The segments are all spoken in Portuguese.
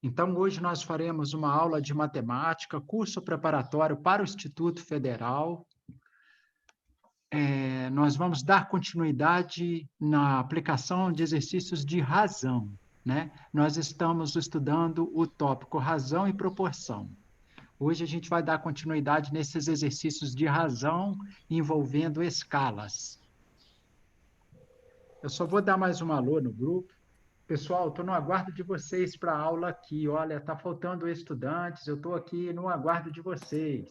Então, hoje nós faremos uma aula de matemática, curso preparatório para o Instituto Federal. Nós vamos dar continuidade na aplicação de exercícios de razão, né? Nós estamos estudando o tópico razão e proporção. Hoje a gente vai dar continuidade nesses exercícios de razão envolvendo escalas. Eu só vou dar mais um alô no grupo. Pessoal, estou no aguardo de vocês para a aula aqui. Olha, está faltando estudantes, eu estou aqui no aguardo de vocês.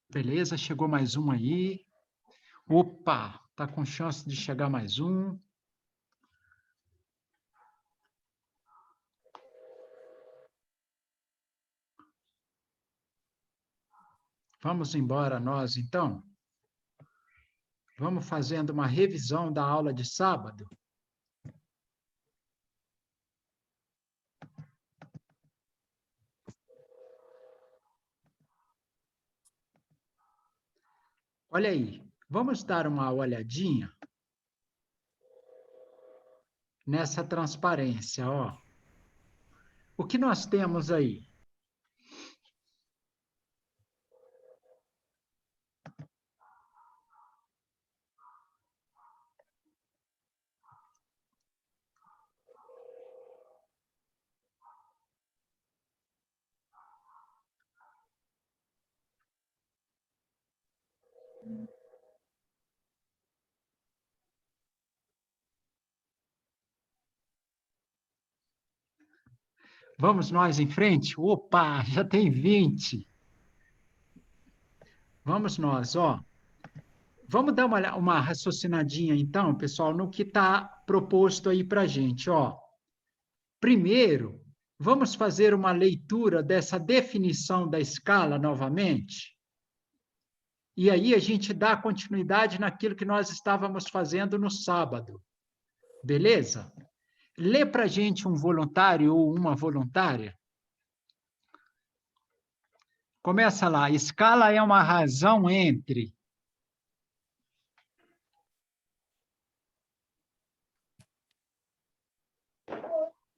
Beleza, chegou mais um aí. Opa, está com chance de chegar mais um. Vamos embora nós, então? Vamos fazendo uma revisão da aula de sábado? Olha aí, vamos dar uma olhadinha nessa transparência, ó. O que nós temos aí? Vamos nós em frente? Opa, já tem 20. Vamos nós, ó. Vamos dar uma raciocinadinha, então, pessoal, no que está proposto aí para a gente, ó. Primeiro, vamos fazer uma leitura dessa definição da escala novamente? E aí a gente dá continuidade naquilo que nós estávamos fazendo no sábado. Beleza? Lê para a gente um voluntário ou uma voluntária. Começa lá. Escala é uma razão entre...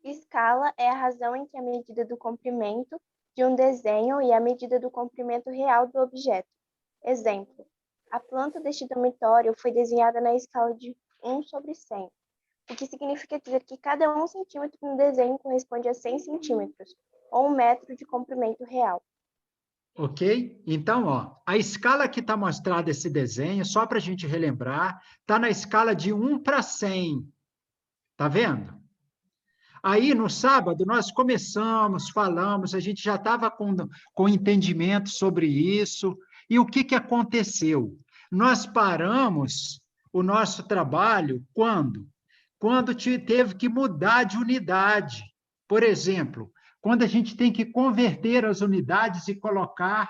Escala é a razão entre a medida do comprimento de um desenho e a medida do comprimento real do objeto. Exemplo: a planta deste dormitório foi desenhada na escala de 1/100, o que significa dizer que cada 1 centímetro no desenho corresponde a 100 centímetros, ou 1 metro de comprimento real. Ok? Então, ó, a escala que está mostrada esse desenho, só para a gente relembrar, está na escala de 1 para 100. Tá vendo? Aí, no sábado, nós começamos, falamos, a gente já estava com entendimento sobre isso. E o que aconteceu? Nós paramos o nosso trabalho quando? Quando teve que mudar de unidade. Por exemplo, quando a gente tem que converter as unidades e colocar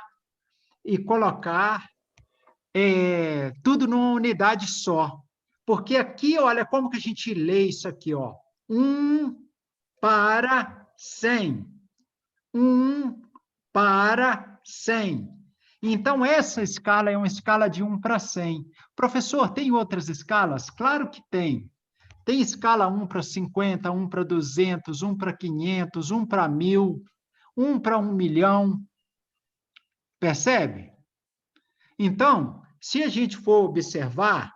tudo numa unidade só. Porque aqui, olha como que a gente lê isso aqui, ó. 1 para 100. 1 para 100. Então, essa escala é uma escala de 1 para 100. Professor, tem outras escalas? Claro que tem. Tem escala 1 para 50, 1 para 200, 1 para 500, 1 para 1000, 1 para 1 milhão. Percebe? Então, se a gente for observar,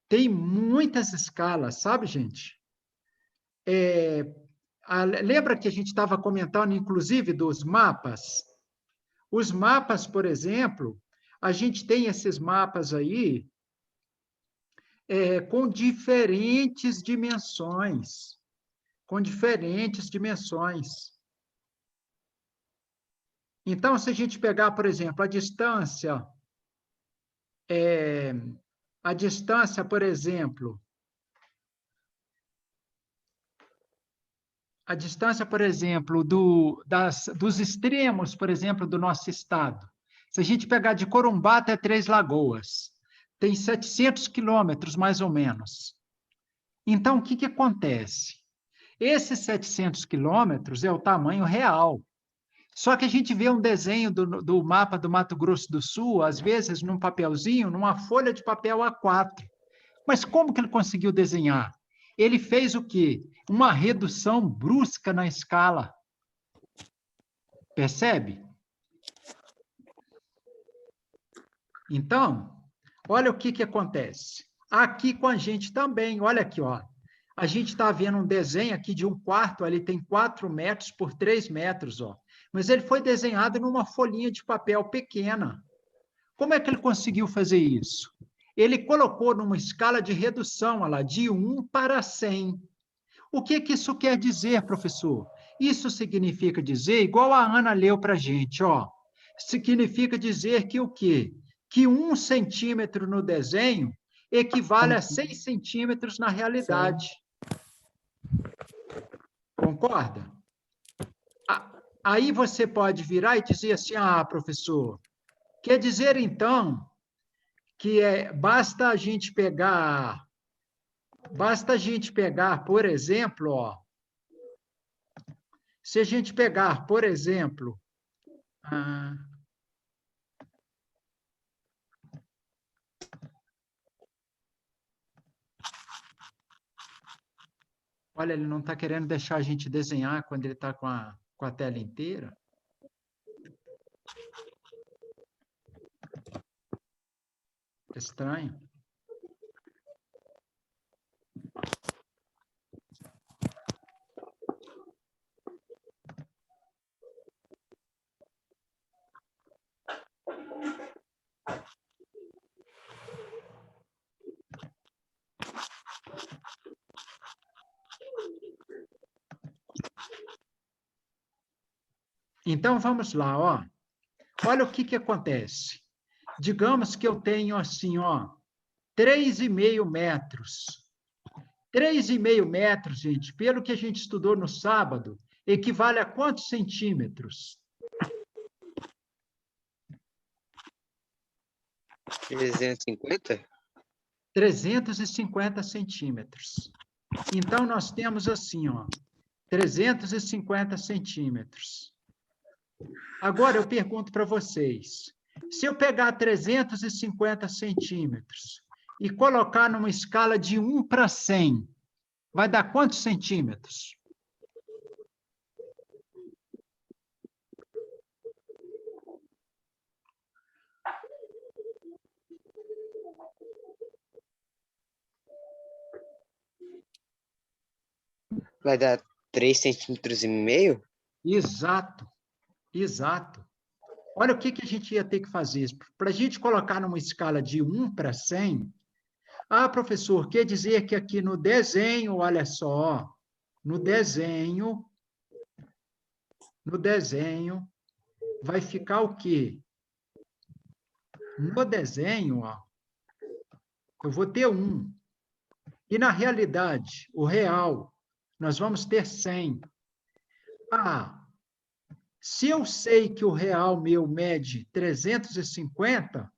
tem muitas escalas, sabe, gente? Lembra que a gente estava comentando, inclusive, dos mapas? Os mapas, por exemplo, a gente tem esses mapas aí com diferentes dimensões. Então, se a gente pegar, por exemplo, a distância, por exemplo, dos extremos, por exemplo, do nosso estado. Se a gente pegar de Corumbá até Três Lagoas, tem 700 quilômetros, mais ou menos. Então, o que acontece? Esses 700 quilômetros é o tamanho real. Só que a gente vê um desenho do mapa do Mato Grosso do Sul, às vezes num papelzinho, numa folha de papel A4. Mas como que ele conseguiu desenhar? Ele fez o quê? Uma redução brusca na escala. Percebe? Então, olha o que acontece. Aqui com a gente também, olha aqui, ó. A gente está vendo um desenho aqui de um quarto, ali tem 4 metros por 3 metros, ó. Mas ele foi desenhado numa folhinha de papel pequena. Como é que ele conseguiu fazer isso? Ele colocou numa escala de redução, olha lá, de 1 para 100. O que isso quer dizer, professor? Isso significa dizer, igual a Ana leu para a gente, ó. Significa dizer que o quê? Que 1 centímetro no desenho equivale a 6 centímetros na realidade. Concorda? Aí você pode virar e dizer assim, professor, quer dizer, então, que basta a gente pegar, por exemplo, ó, se a gente pegar, por exemplo, olha, ele não está querendo deixar a gente desenhar quando ele está com a tela inteira. Estranho. Então, vamos lá, ó. Olha o que acontece. Digamos que eu tenho assim, ó, 3,5 metros. 3,5 metros, gente, pelo que a gente estudou no sábado, equivale a quantos centímetros? 350? 350 centímetros. Então, nós temos assim, ó, 350 centímetros. Agora, eu pergunto para vocês, se eu pegar 350 centímetros e colocar numa escala de 1 para 100, vai dar quantos centímetros? Vai dar 3,5 centímetros? Exato, exato. Olha o que a gente ia ter que fazer. Para a gente colocar numa escala de 1 para 100, professor, quer dizer que aqui no desenho, olha só, no desenho, vai ficar o quê? No desenho, ó, eu vou ter 1. E na realidade, o real, nós vamos ter 100. Se eu sei que o real meu mede 350,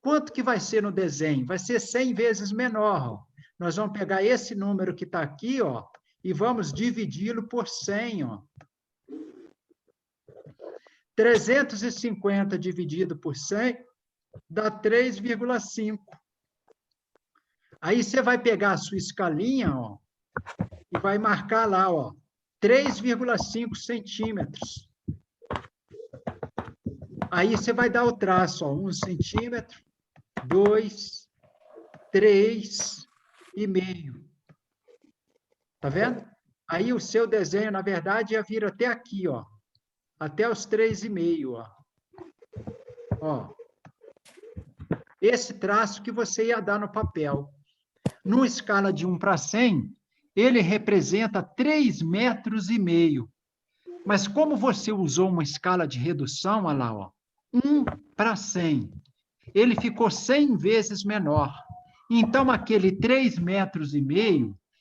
quanto que vai ser no desenho? Vai ser 100 vezes menor. Ó. Nós vamos pegar esse número que está aqui, ó, e vamos dividi-lo por 100. Ó. 350 dividido por 100 dá 3,5. Aí você vai pegar a sua escalinha, ó, e vai marcar lá, ó, 3,5 centímetros. Aí você vai dar o traço, ó, 1 centímetro, 2, 3,5. Tá vendo? Aí o seu desenho, na verdade, ia vir até aqui, ó, até os 3,5, ó. Ó. Esse traço que você ia dar no papel. Numa escala de 1 para 100, ele representa 3,5 metros. Mas como você usou uma escala de redução, olha lá, ó, 1 para 100, ele ficou 100 vezes menor. Então, aquele 3,5 metros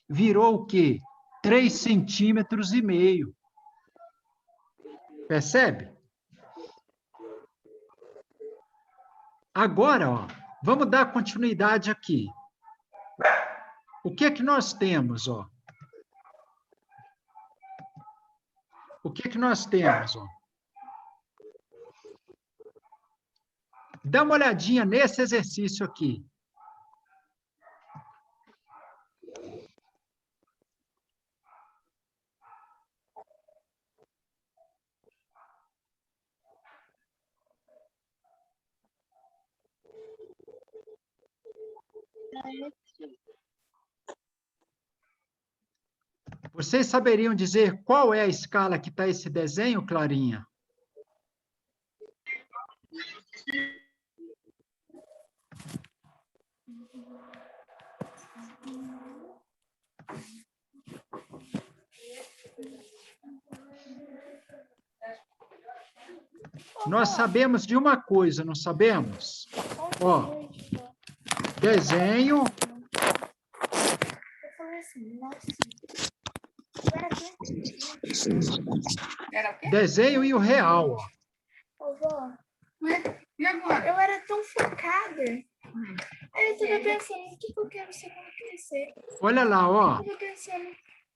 virou o quê? 3,5 centímetros. Percebe? Agora, ó, vamos dar continuidade aqui. O que é que nós temos, ó? o que que nós temos? Ó? Dá uma olhadinha nesse exercício aqui. Vocês saberiam dizer qual é a escala que está esse desenho, Clarinha? Nós sabemos de uma coisa, não sabemos? Ó, desenho. Desenho e o real. Ó. Vovó, e agora? Eu era tão focada. Aí eu tava pensando, o que eu quero ser quando crescer? Olha lá, ó. Eu tava pensando,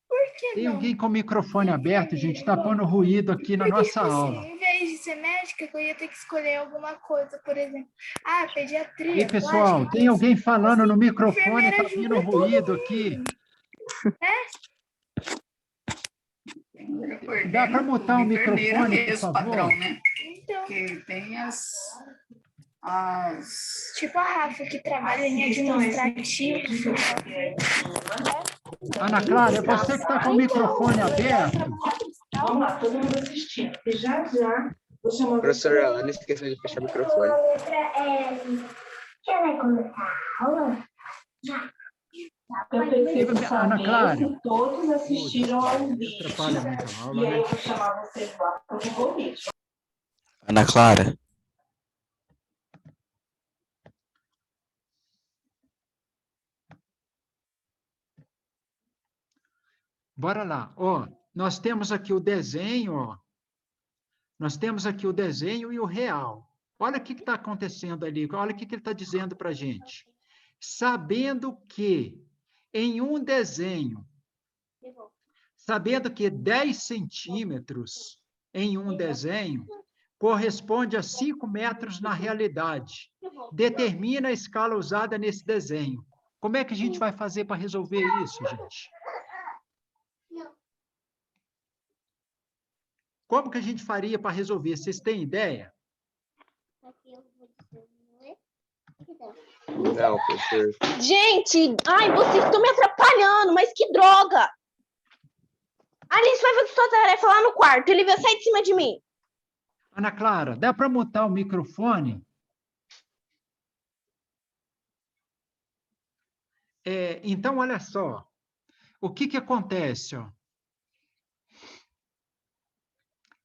por que Tem não? alguém com o microfone aberto, gente, tá pondo ruído aqui na Porque, nossa tipo aula. assim, em vez de ser médica, eu ia ter que escolher alguma coisa, por exemplo. Ah, E pediatria, pessoal, plástica, tem alguém assim, falando no microfone, enfermeira tá ajuda vindo todo ruído mundo. aqui. Coordena Dá para mutar o tudo, enfermeira microfone, por mesmo, favor? padrão, né? Então, Porque tem as... tipo a Rafa, que trabalha em administrativo. Ana Clara, é você que está com o microfone aberto? Vamos lá, todo mundo assistindo. E já, vou chamar Professora, ela não esqueceu de fechar o microfone. Já vai começar a aula? Já. Eu preciso Ana saber Clara. se todos assistiram ao vídeo. Atrapalha muito a aula, E aí né? eu vou chamar vocês lá para o convite. Ana Clara. Bora lá. Ó, nós temos aqui o desenho, ó. Nós temos aqui o desenho e o real. Olha o que está acontecendo ali. Olha o que ele está dizendo para a gente. Sabendo que em um desenho, sabendo que 10 centímetros em um desenho corresponde a 5 metros na realidade. Determina a escala usada nesse desenho. Como é que a gente vai fazer para resolver isso, gente? Como que a gente faria para resolver? Vocês têm ideia? Não, professor. Gente, ai, vocês estão me atrapalhando, mas que droga! Alice, vai fazer sua tarefa lá no quarto. Ele vai sair de cima de mim. Ana Clara, dá para mutar o microfone? Então, olha só. O que acontece? Ó?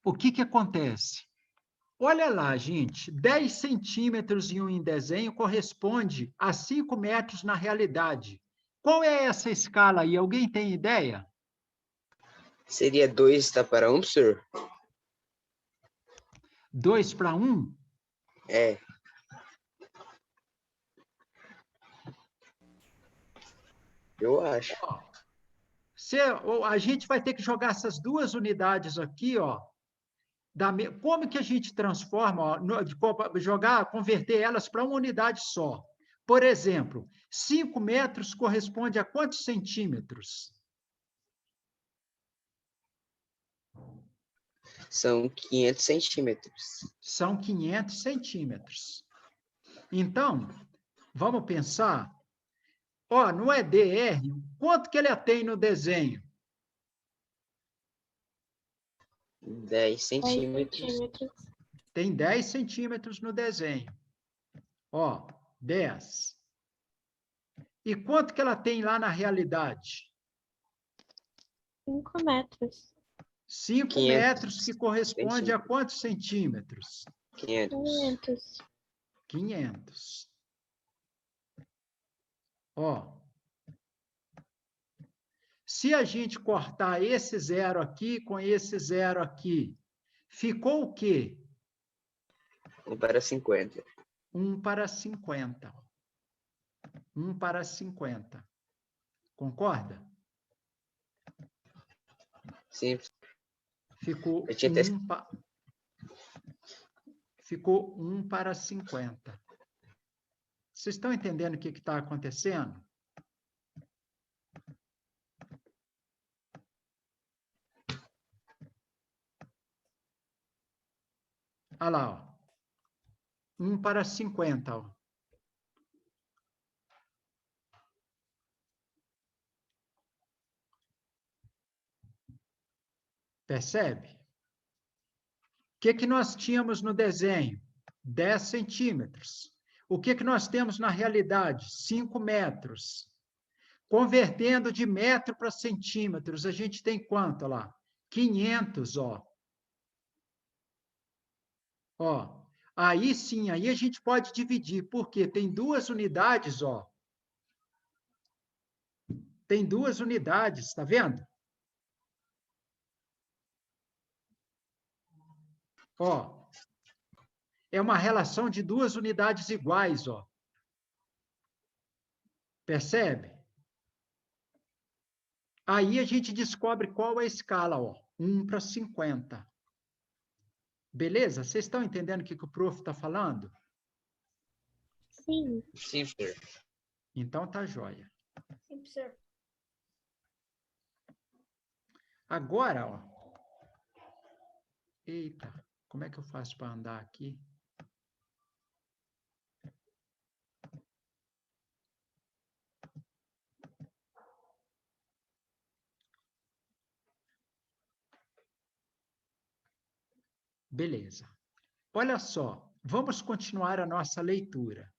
O que acontece? Olha lá, gente. 10 centímetros em um desenho corresponde a 5 metros na realidade. Qual é essa escala aí? Alguém tem ideia? Seria 2 tá para 1, professor? 2 para 1? É. Eu acho. A gente vai ter que jogar essas duas unidades aqui, ó. Como que a gente transforma, ó, converter elas para uma unidade só? Por exemplo, 5 metros corresponde a quantos centímetros? São 500 centímetros. São 500 centímetros. Então, vamos pensar. Ó, no EDR, quanto que ele tem no desenho? 10 centímetros. Tem 10 centímetros no desenho. Ó, 10. E quanto que ela tem lá na realidade? 5 metros. 5 500 metros, que corresponde a quantos centímetros? 500. 500. Ó, se a gente cortar esse zero aqui com esse zero aqui, ficou o quê? 1 para 50. 1 para 50. 1 para 50. Concorda? Sim. Ficou Eu tinha até... Ficou 1 para 50. Vocês estão entendendo o que está acontecendo? Olha lá, ó. 1 para 50. Ó. Percebe? O que nós tínhamos no desenho? 10 centímetros. O que nós temos na realidade? 5 metros. Convertendo de metro para centímetros, a gente tem quanto lá? 500, ó. Ó. Aí sim, aí a gente pode dividir, porque tem 2 unidades, ó. Tem 2 unidades, tá vendo? Ó. É uma relação de 2 unidades iguais, ó. Percebe? Aí a gente descobre qual é a escala, ó. 1 para 50. Beleza? Vocês estão entendendo o que o prof está falando? Sim. Sim, professor. Então tá jóia. Sim, professor. Agora, ó. Eita, como é que eu faço para andar aqui? Beleza. Olha só, vamos continuar a nossa leitura.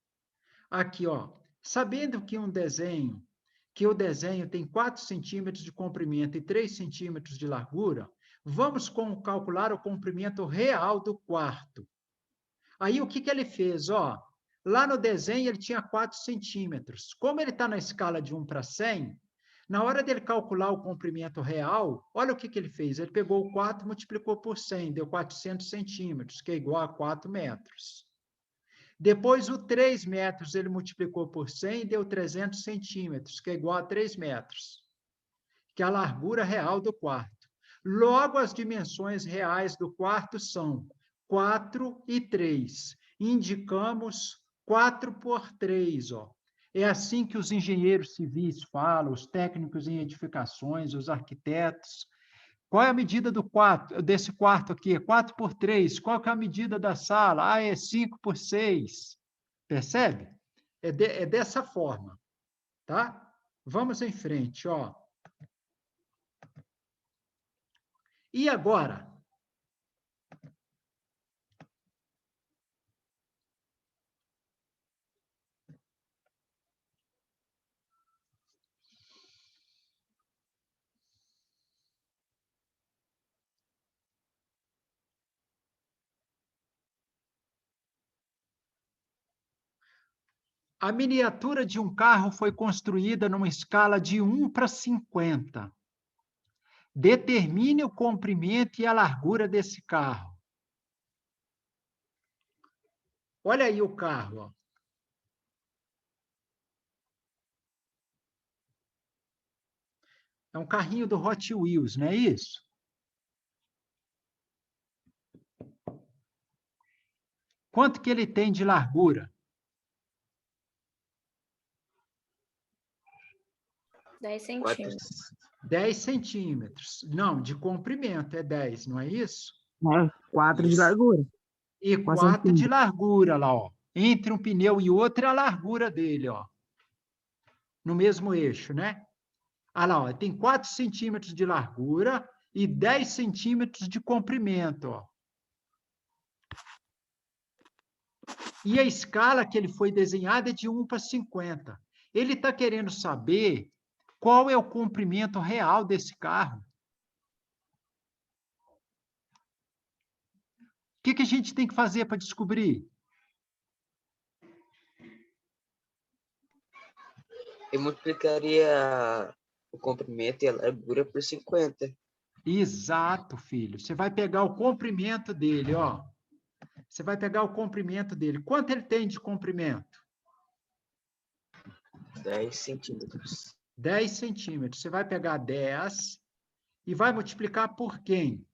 Aqui, ó. Sabendo que o desenho tem 4 centímetros de comprimento e 3 centímetros de largura, vamos calcular o comprimento real do quarto. Aí, o que ele fez? Ó, lá no desenho, ele tinha 4 centímetros. Como ele está na escala de 1 para 100, na hora dele calcular o comprimento real, olha o que ele fez. Ele pegou o 4 e multiplicou por 100, deu 400 centímetros, que é igual a 4 metros. Depois, o 3 metros, ele multiplicou por 100 e deu 300 centímetros, que é igual a 3 metros, que é a largura real do quarto. Logo, as dimensões reais do quarto são 4 e 3. Indicamos 4 por 3, ó. É assim que os engenheiros civis falam, os técnicos em edificações, os arquitetos. Qual é a medida desse quarto aqui? 4 por 3. Qual que é a medida da sala? Ah, é 5 por 6. Percebe? É dessa forma, tá? Vamos em frente, ó. E agora? A miniatura de um carro foi construída numa escala de 1 para 50. Determine o comprimento e a largura desse carro. Olha aí o carro, ó. É um carrinho do Hot Wheels, não é isso? Quanto que ele tem de largura? 10 centímetros. 10 centímetros. Não, de comprimento é 10, não é isso? 4 de Isso. largura. E 4 de largura lá, ó. Entre um pneu e outro é a largura dele, ó. No mesmo eixo, né? Olha lá, ó, tem 4 centímetros de largura e 10 centímetros de comprimento, ó. E a escala que ele foi desenhada é de 1 para 50. Ele está querendo saber qual é o comprimento real desse carro. O que a gente tem que fazer para descobrir? Eu multiplicaria o comprimento e a largura por 50. Exato, filho. Você vai pegar o comprimento dele, ó. Você vai pegar o comprimento dele. Quanto ele tem de comprimento? 10 centímetros. 10 centímetros. Você vai pegar 10 e vai multiplicar por quem?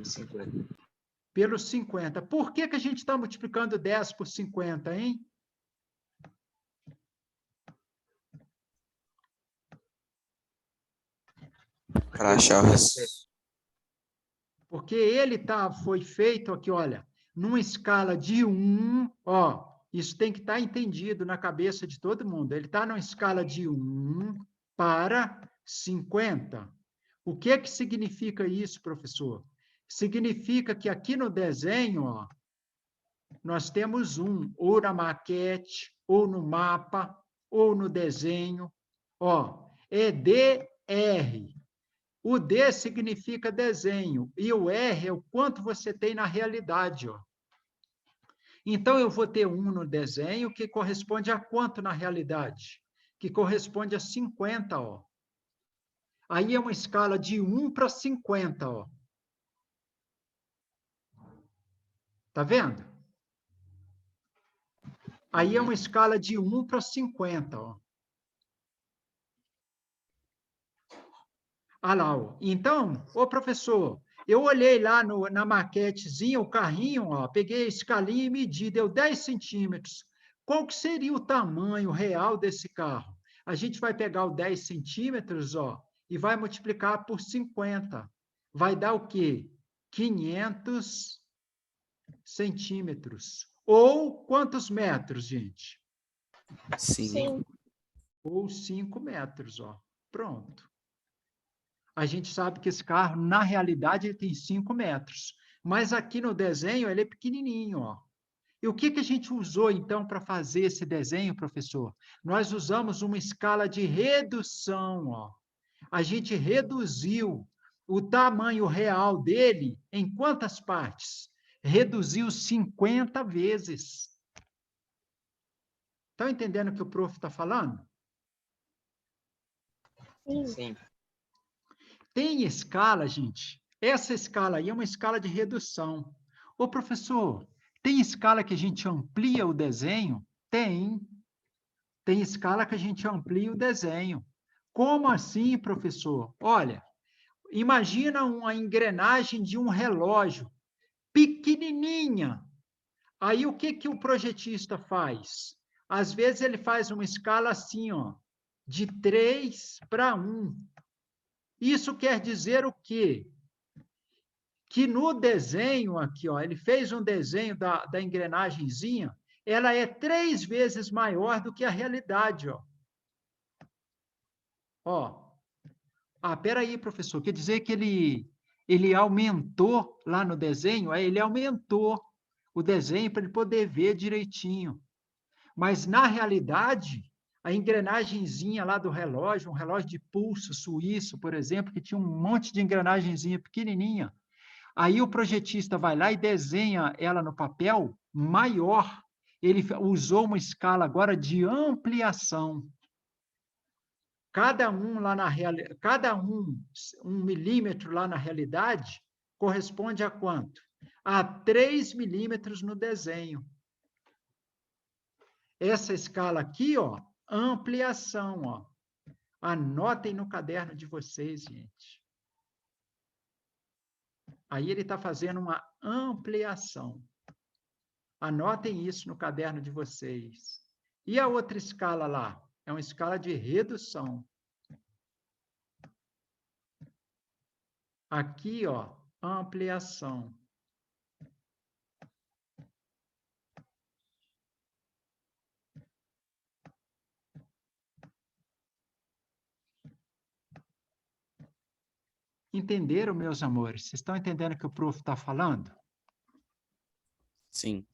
Pelo 50. Pelo 50. Por que que a gente está multiplicando 10 por 50, hein? Para achar os... Porque ele foi feito aqui, olha, numa escala de 1, ó, isso tem que estar entendido na cabeça de todo mundo. Ele está numa escala de 1 para 50. O que que significa isso, professor? Significa que aqui no desenho, ó, nós temos ou na maquete, ou no mapa, ou no desenho. Ó, é DR. O D significa desenho, e o R é o quanto você tem na realidade. Ó. Então, eu vou ter 1 no desenho, que corresponde a quanto na realidade? Que corresponde a 50. Ó. Aí é uma escala de 1 para 50. Ó. Tá vendo? Aí é uma escala de 1 para 50. Ó. Ah lá, ó. Então, ô professor, eu olhei lá na maquetezinha, o carrinho, ó, peguei a escalinha e medi, deu 10 centímetros. Qual que seria o tamanho real desse carro? A gente vai pegar o 10 centímetros, ó, e vai multiplicar por 50. Vai dar o quê? 500 centímetros. Ou quantos metros, gente? Sim. Ou 5 metros, ó. Pronto. A gente sabe que esse carro, na realidade, ele tem 5 metros. Mas aqui no desenho, ele é pequenininho, ó. E o que que a gente usou, então, para fazer esse desenho, professor? Nós usamos uma escala de redução, ó. A gente reduziu o tamanho real dele em quantas partes? Reduziu 50 vezes. Estão entendendo o que o prof está falando? Sim. Tem escala, gente. Essa escala aí é uma escala de redução. Ô, professor, tem escala que a gente amplia o desenho? Tem. Tem escala que a gente amplia o desenho. Como assim, professor? Olha, imagina uma engrenagem de um relógio pequenininha. Aí o que que o projetista faz? Às vezes ele faz uma escala assim, ó, de 3 para 1. Isso quer dizer o quê? Que no desenho aqui, ó, ele fez um desenho da engrenagemzinha, ela é 3 vezes maior do que a realidade, ó. Ó. Ah, peraí, professor, quer dizer que ele aumentou lá no desenho? Ele aumentou o desenho para ele poder ver direitinho. Mas, na realidade, a engrenagemzinha lá do relógio, um relógio de pulso suíço, por exemplo, que tinha um monte de engrenagemzinha pequenininha, aí o projetista vai lá e desenha ela no papel maior. Ele usou uma escala agora de ampliação. Cada um milímetro lá na realidade corresponde a quanto? A 3 milímetros no desenho. Essa escala aqui, ó, ampliação, ó. Anotem no caderno de vocês, gente. Aí ele está fazendo uma ampliação. Anotem isso no caderno de vocês. E a outra escala lá? É uma escala de redução. Aqui, ó, ampliação. Entenderam, meus amores? Vocês estão entendendo o que o prof está falando? Sim.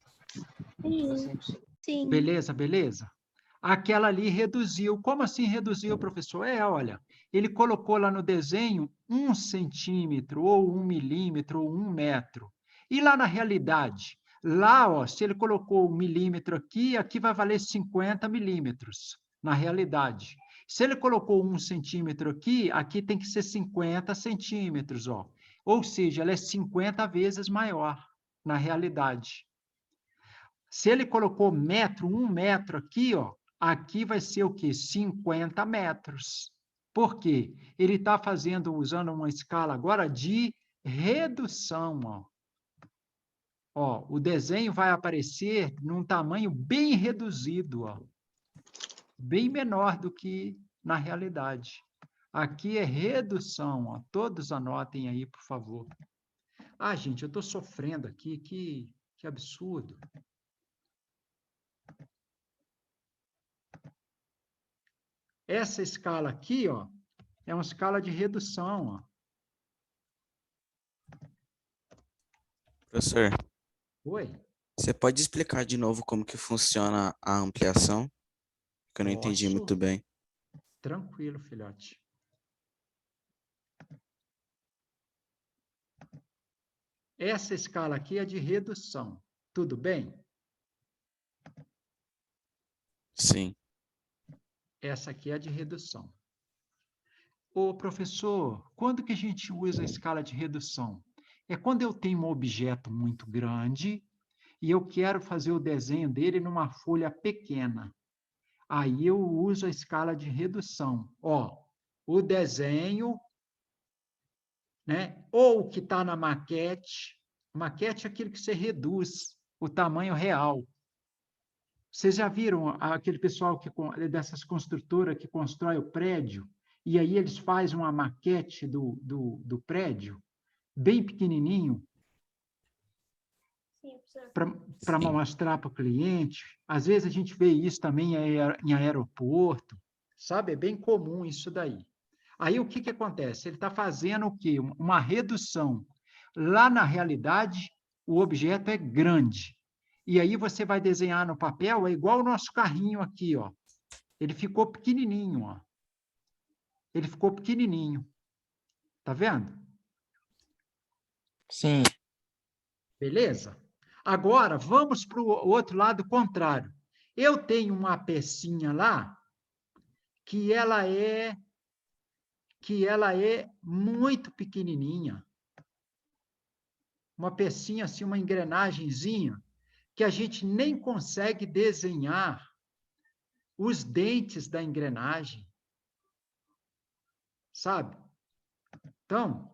Sim. Beleza, beleza? Aquela ali reduziu. Como assim reduziu, professor? Olha, ele colocou lá no desenho 1 centímetro, ou 1 milímetro, ou 1 metro. E lá na realidade? Lá, ó, se ele colocou 1 milímetro aqui, aqui vai valer 50 milímetros, na realidade. Se ele colocou 1 centímetro aqui, aqui tem que ser 50 centímetros, ó. Ou seja, ela é 50 vezes maior, na realidade. Se ele colocou metro, 1 metro aqui, ó, aqui vai ser o quê? 50 metros. Por quê? Ele está usando uma escala agora de redução, ó. Ó, o desenho vai aparecer num tamanho bem reduzido, ó. Bem menor do que na realidade. Aqui é redução, ó. Todos anotem aí, por favor. Ah, gente, eu estou sofrendo aqui, que absurdo. Essa escala aqui, ó, é uma escala de redução, ó. Professor, Oi? você pode explicar de novo como que funciona a ampliação? Que eu não entendi Posso? muito bem. Tranquilo, filhote. Essa escala aqui é de redução. Tudo bem? Sim. Essa aqui é de redução. Ô, professor, quando que a gente usa a escala de redução? É quando eu tenho um objeto muito grande e eu quero fazer o desenho dele numa folha pequena. Aí eu uso a escala de redução. Ó, o desenho, né? Ou o que está na maquete. Maquete é aquilo que você reduz o tamanho real. Vocês já viram aquele pessoal dessas construtoras que constrói o prédio? E aí eles fazem uma maquete do prédio, bem pequenininho, Sim, professor. para Sim. mostrar para o cliente. Às vezes a gente vê isso também em aeroporto, sabe? É bem comum isso daí. Aí o que, que acontece? Ele está fazendo o quê? Uma redução. Lá na realidade, o objeto é grande. E aí você vai desenhar no papel, é igual o nosso carrinho aqui, ó. Ele ficou pequenininho, ó. Ele ficou pequenininho. Tá vendo? Sim. Beleza? Agora, vamos para o outro lado contrário. Eu tenho uma pecinha lá que ela é muito pequenininha. Uma pecinha assim, uma engrenagemzinha, que a gente nem consegue desenhar os dentes da engrenagem. Sabe? Então,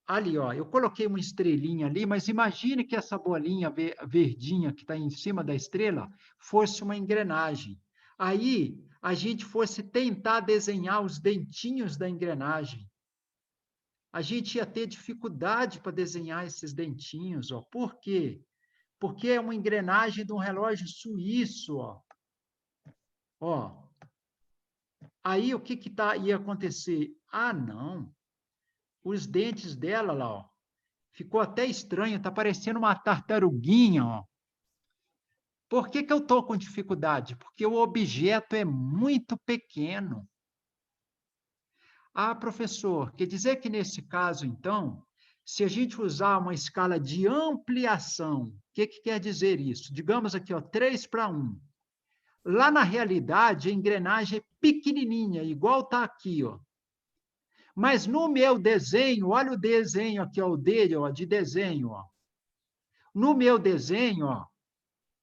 ali, ó, eu coloquei uma estrelinha ali, mas imagine que essa bolinha verdinha que está em cima da estrela fosse uma engrenagem. Aí, a gente fosse tentar desenhar os dentinhos da engrenagem. A gente ia ter dificuldade para desenhar esses dentinhos, ó. Por quê? Porque é uma engrenagem de um relógio suíço, ó. Ó. Aí, o que ia acontecer? Ah, não. Os dentes dela lá, ó. Ficou até estranho, está parecendo uma tartaruguinha, ó. Por que eu estou com dificuldade? Porque o objeto é muito pequeno. Ah, professor, quer dizer que nesse caso, então, se a gente usar uma escala de ampliação, o que quer dizer isso? Digamos aqui, ó, 3:1. Lá na realidade, a engrenagem é pequenininha, igual está aqui, ó. Mas no meu desenho, olha o desenho aqui, ó, o dele, ó, de desenho, ó. No meu desenho, ó,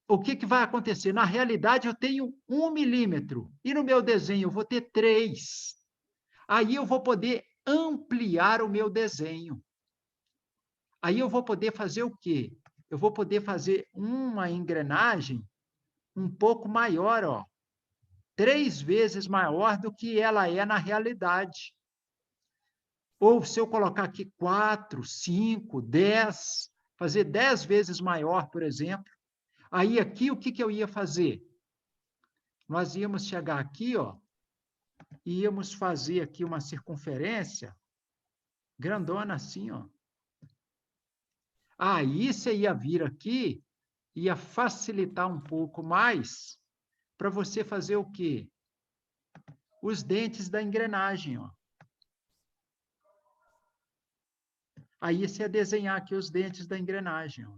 o que vai acontecer? Na realidade, eu tenho 1 milímetro, e no meu desenho eu vou ter 3. Aí eu vou poder ampliar o meu desenho. Aí eu vou poder fazer o quê? Eu vou poder fazer uma engrenagem um pouco maior, ó, 3 vezes maior do que ela é na realidade. Ou se eu colocar aqui 4, 5, 10, fazer 10 vezes maior, por exemplo, aí aqui o que eu ia fazer? Nós íamos chegar aqui, ó, e íamos fazer aqui uma circunferência grandona assim, ó. Aí você ia vir aqui, ia facilitar um pouco mais para você fazer o quê? Os dentes da engrenagem, ó. Aí você ia desenhar aqui os dentes da engrenagem, ó.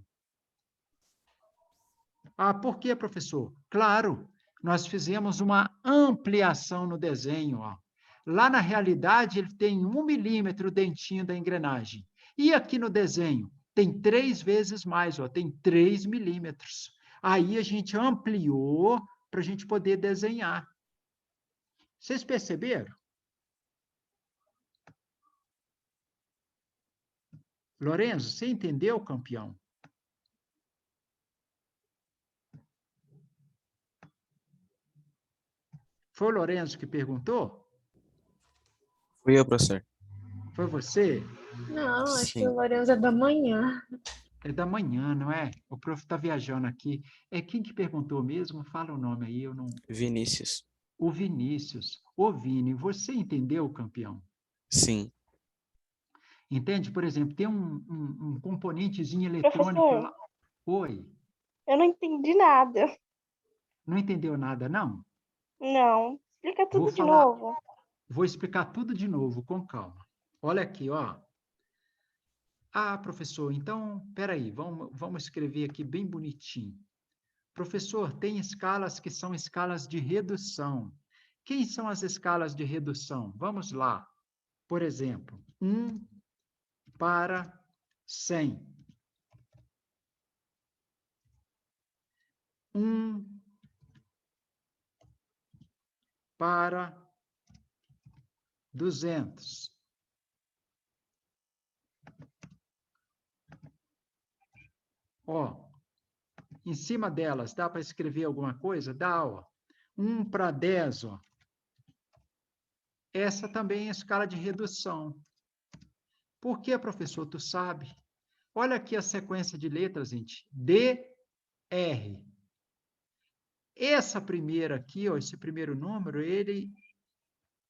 Ah, por quê, professor? Claro, nós fizemos uma ampliação no desenho, ó. Lá na realidade, ele tem 1 milímetro o dentinho da engrenagem. E aqui no desenho, tem 3 vezes mais, ó, tem 3 milímetros. Aí a gente ampliou para a gente poder desenhar. Vocês perceberam? Lorenzo, você entendeu, campeão? Foi o Lorenzo que perguntou? Fui eu, professor. Foi você? Não, acho que o Sim. Lourenço é da manhã. É da manhã, não é? O prof está viajando aqui. É quem que perguntou mesmo? Fala o nome aí, eu não... Vinícius. O Vinícius. Ô, Vini, você entendeu, campeão? Sim. Entende? Por exemplo, tem um componentezinho eletrônico Professor, lá. Oi, eu não entendi nada. não entendeu nada, não? Não. Explica Vou tudo de falar, novo. vou explicar tudo de novo, com calma. Olha aqui, ó. Ah, professor, então, peraí, vamos escrever aqui bem bonitinho. Professor, tem escalas que são escalas de redução. Quem são as escalas de redução? Vamos lá. Por exemplo, 1 para 100. 1 para 200. Ó, em cima delas, dá para escrever alguma coisa? Dá, ó. 1 para 10, ó. Essa também é escala de redução. Por que, professor? Tu sabe? Olha aqui a sequência de letras, gente. D, R. Essa primeira aqui, ó, esse primeiro número, ele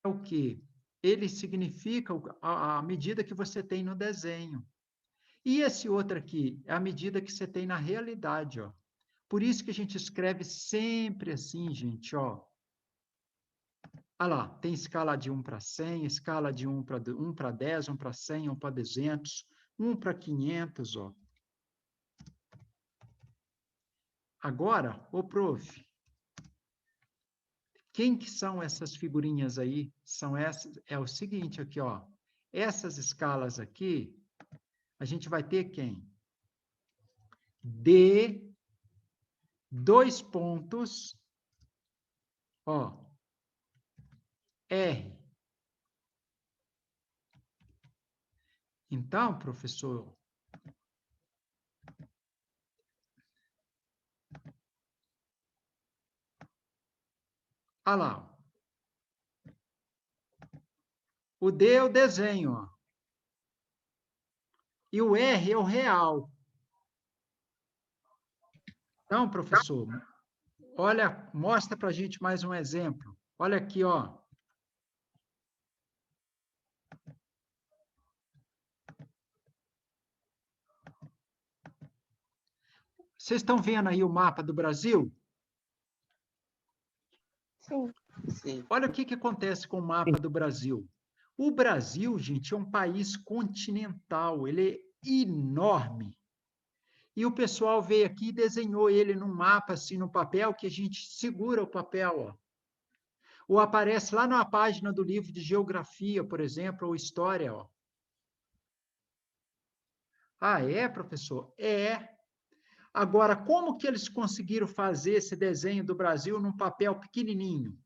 é o quê? Ele significa a medida que você tem no desenho. E esse outro aqui é a medida que você tem na realidade, ó. Por isso que a gente escreve sempre assim, gente, ó. Ah lá, tem escala de 1 para 100, escala de 1 para 10, 1 para 100, 1 para 200, 1 para 500, ó. Agora, ô prof, quem que são essas figurinhas aí? São essas, é o seguinte aqui, ó. Essas escalas aqui, a gente vai ter quem? D, 2 pontos, ó, R. Então, professor, olha lá. O D é o desenho, ó. E o R é o real. Então, professor, olha, mostra para a gente mais um exemplo. Olha aqui, ó. Vocês estão vendo aí o mapa do Brasil? Sim. Sim. Olha o que acontece com o mapa do Brasil. O Brasil, gente, é um país continental, ele é enorme. E o pessoal veio aqui e desenhou ele num mapa, assim, no papel, que a gente segura o papel, ó. Ou aparece lá na página do livro de geografia, por exemplo, ou história, ó. Ah, é, professor? É. Agora, como que eles conseguiram fazer esse desenho do Brasil num papel pequenininho?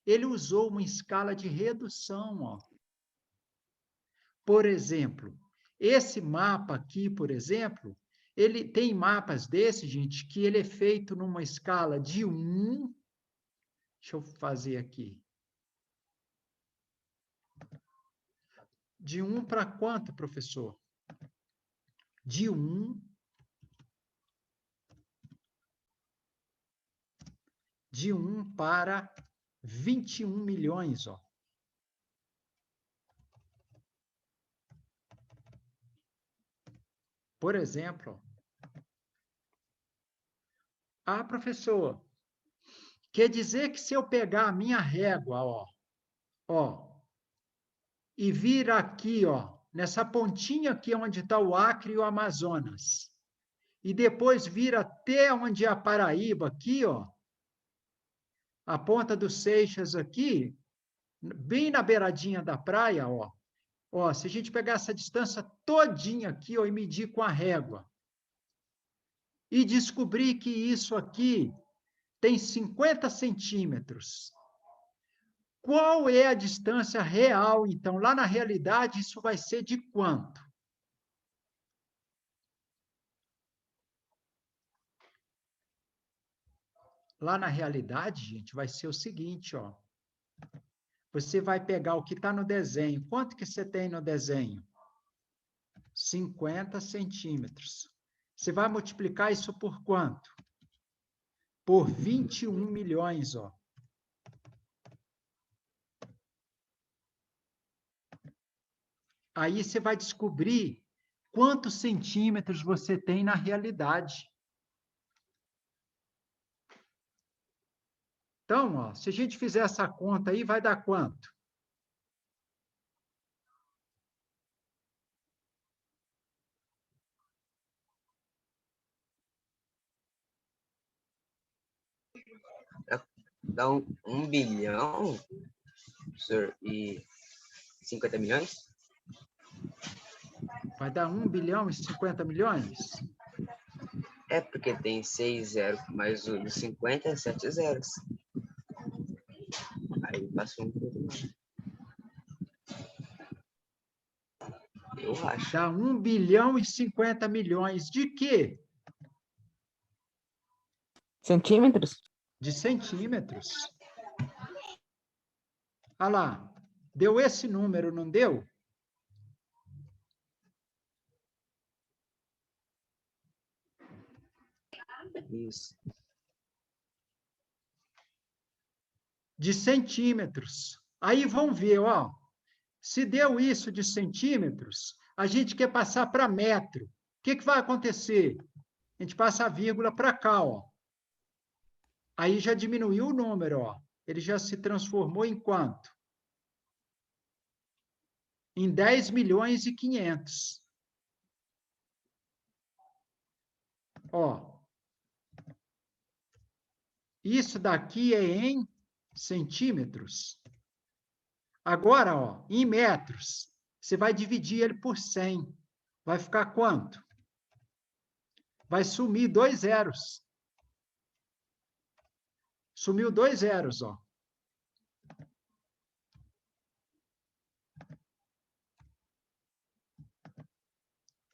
Ele usou uma escala de redução, ó. Por exemplo, esse mapa aqui, por exemplo, ele tem mapas desse, gente, que ele é feito numa escala de 1. Deixa eu fazer aqui. De 1 para quanto, professor? De 1. De 1 para 21 milhões, ó. Por exemplo, ah, professor, quer dizer que se eu pegar a minha régua, ó, e vir aqui, ó, nessa pontinha aqui onde está o Acre e o Amazonas, e depois vir até onde é a Paraíba, aqui, ó, a ponta dos Seixas aqui, bem na beiradinha da praia, ó, se a gente pegar essa distância todinha aqui, ó, e medir com a régua, e descobrir que isso aqui tem 50 centímetros. Qual é a distância real, então? Lá na realidade, isso vai ser de quanto? lá na realidade, gente, vai ser o seguinte, ó. Você vai pegar o que está no desenho. Quanto que você tem no desenho? 50 centímetros. Você vai multiplicar isso por quanto? Por 21 milhões, ó. Aí você vai descobrir quantos centímetros você tem na realidade. Então, ó, se a gente fizer essa conta aí, vai dar quanto? Dá 1 bilhão, professor, e 50 milhões? Vai dar 1 bilhão e 50 milhões? É, porque tem 6 zeros, mas o de 50 é 7 zeros. Aí passa um pouco mais. Eu acho. Dá 1 bilhão e 50 milhões de quê? Centímetros? De centímetros. Olha lá, deu esse número, não deu? Isso. De centímetros. Aí vão ver, ó, se deu isso de centímetros, a gente quer passar para metro. O que vai acontecer? A gente passa a vírgula para cá, ó. Aí já diminuiu o número, ó. Ele já se transformou em quanto? Em 10 milhões e 500. Ó. Isso daqui é em centímetros. Agora, ó, em metros, você vai dividir ele por 100. Vai ficar quanto? Vai sumir 2 zeros. Sumiu 2 zeros, ó.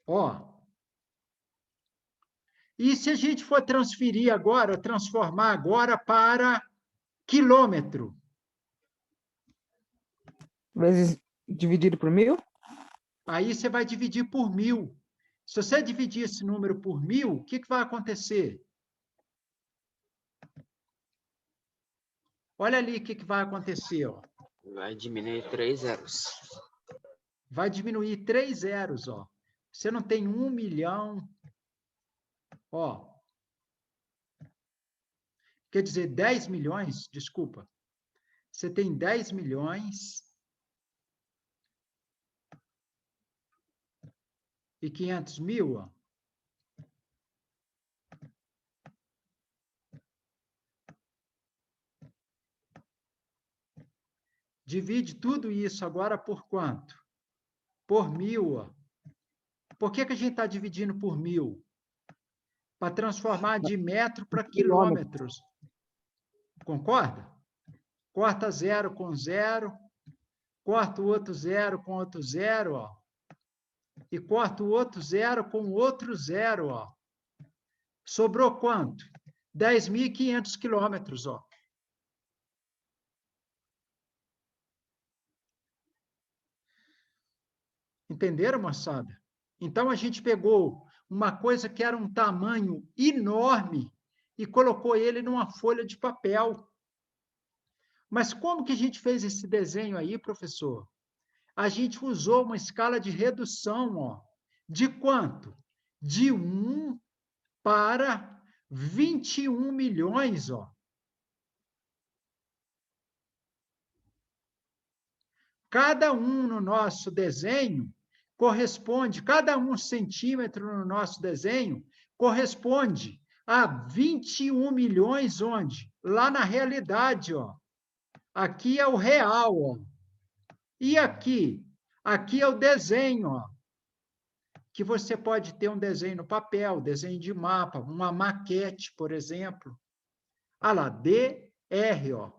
Ó. E se a gente for transferir agora, transformar agora para quilômetro? Vezes dividido por 1000? Aí você vai dividir por 1000. Se você dividir esse número por 1000, o que vai acontecer? Olha ali o que vai acontecer, ó. Vai diminuir 3 zeros. Vai diminuir 3 zeros, ó. Você não tem 1 milhão, ó. Quer dizer, 10 milhões, desculpa. Você tem 10 milhões e 500 mil, ó. Divide tudo isso agora por quanto? Por 1000, ó. Por que a gente está dividindo por 1000? Para transformar de metro para quilômetros. Concorda? Corta 0 com 0, corta o outro 0 com outro 0, ó. E corta o outro 0 com outro 0, ó. Sobrou quanto? 10.500 quilômetros, ó. Entenderam, moçada? Então, a gente pegou uma coisa que era um tamanho enorme e colocou ele numa folha de papel. Mas como que a gente fez esse desenho aí, professor? A gente usou uma escala de redução, ó. De quanto? De 1 para 21 milhões, ó. Cada um no nosso desenho corresponde, cada 1 centímetro no nosso desenho corresponde a 21 milhões onde? Lá na realidade, ó. Aqui é o real, ó. E aqui? Aqui é o desenho, ó. Que você pode ter um desenho no papel, desenho de mapa, uma maquete, por exemplo. Ah lá, DR, ó.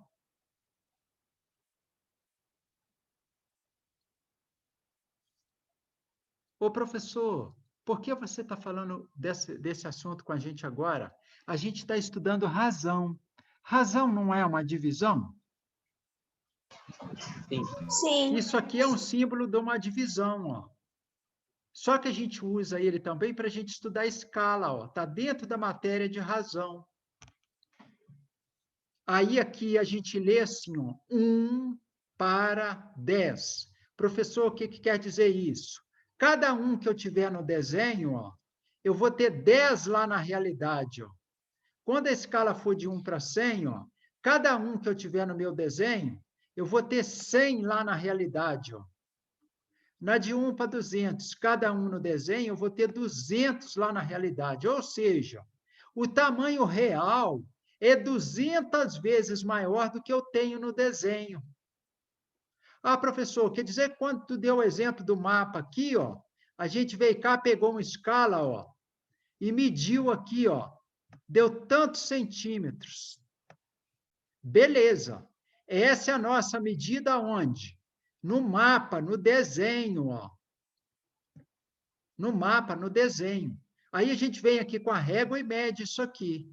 Ô, professor, por que você está falando desse assunto com a gente agora? A gente está estudando razão. Razão não é uma divisão? Sim. Sim. Isso aqui é um símbolo de uma divisão, ó. Só que a gente usa ele também para a gente estudar a escala, ó. Está dentro da matéria de razão. Aí aqui a gente lê assim, ó, 1 para 10. Professor, o que quer dizer isso? Cada um que eu tiver no desenho, ó, eu vou ter 10 lá na realidade, ó. Quando a escala for de 1 para 100, ó, cada um que eu tiver no meu desenho, eu vou ter 100 lá na realidade, ó. Na de 1 para 200, cada um no desenho, eu vou ter 200 lá na realidade. Ou seja, o tamanho real é 200 vezes maior do que eu tenho no desenho. Ah, professor, quer dizer que quando tu deu o exemplo do mapa aqui, ó, a gente veio cá, pegou uma escala, ó, e mediu aqui, ó, deu tantos centímetros. Beleza. Essa é a nossa medida onde? No mapa, no desenho, ó. No mapa, no desenho. Aí a gente vem aqui com a régua e mede isso aqui.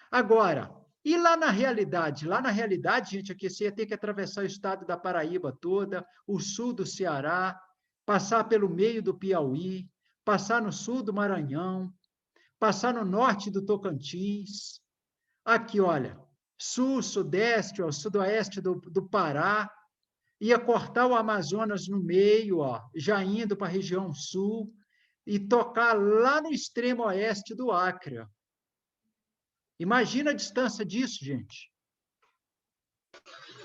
Agora, e lá na realidade? Lá na realidade, gente, aqui você ia ter que atravessar o estado da Paraíba toda, o sul do Ceará, passar pelo meio do Piauí, passar no sul do Maranhão, passar no norte do Tocantins. Aqui, olha, sul, sudeste, ó, sudoeste do Pará, ia cortar o Amazonas no meio, ó, já indo para a região sul, e tocar lá no extremo oeste do Acre. Imagina a distância disso, gente.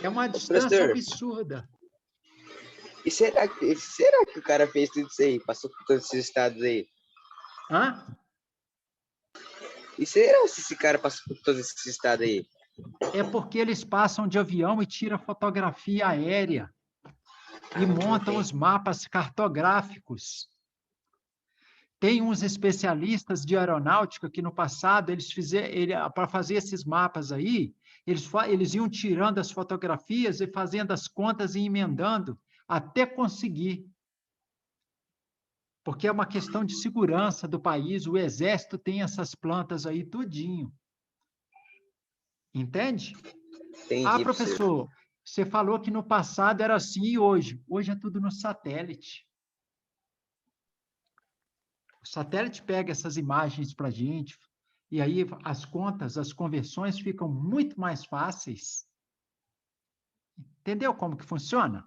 É uma distância Professor, absurda. e será que o cara fez tudo isso aí? Passou por todos esses estados aí? Hã? E será se esse cara passou por todos esses estados aí? É porque eles passam de avião e tiram fotografia aérea e montam os mapas cartográficos. Tem uns especialistas de aeronáutica que no passado eles fizeram, para fazer esses mapas aí, eles iam tirando as fotografias e fazendo as contas e emendando até conseguir. Porque é uma questão de segurança do país, o exército tem essas plantas aí tudinho. Entende? Entendi, Ah, professor, você falou que no passado era assim e hoje. Hoje é tudo no satélite. O satélite pega essas imagens para a gente, e aí as contas, as conversões ficam muito mais fáceis. Entendeu como que funciona?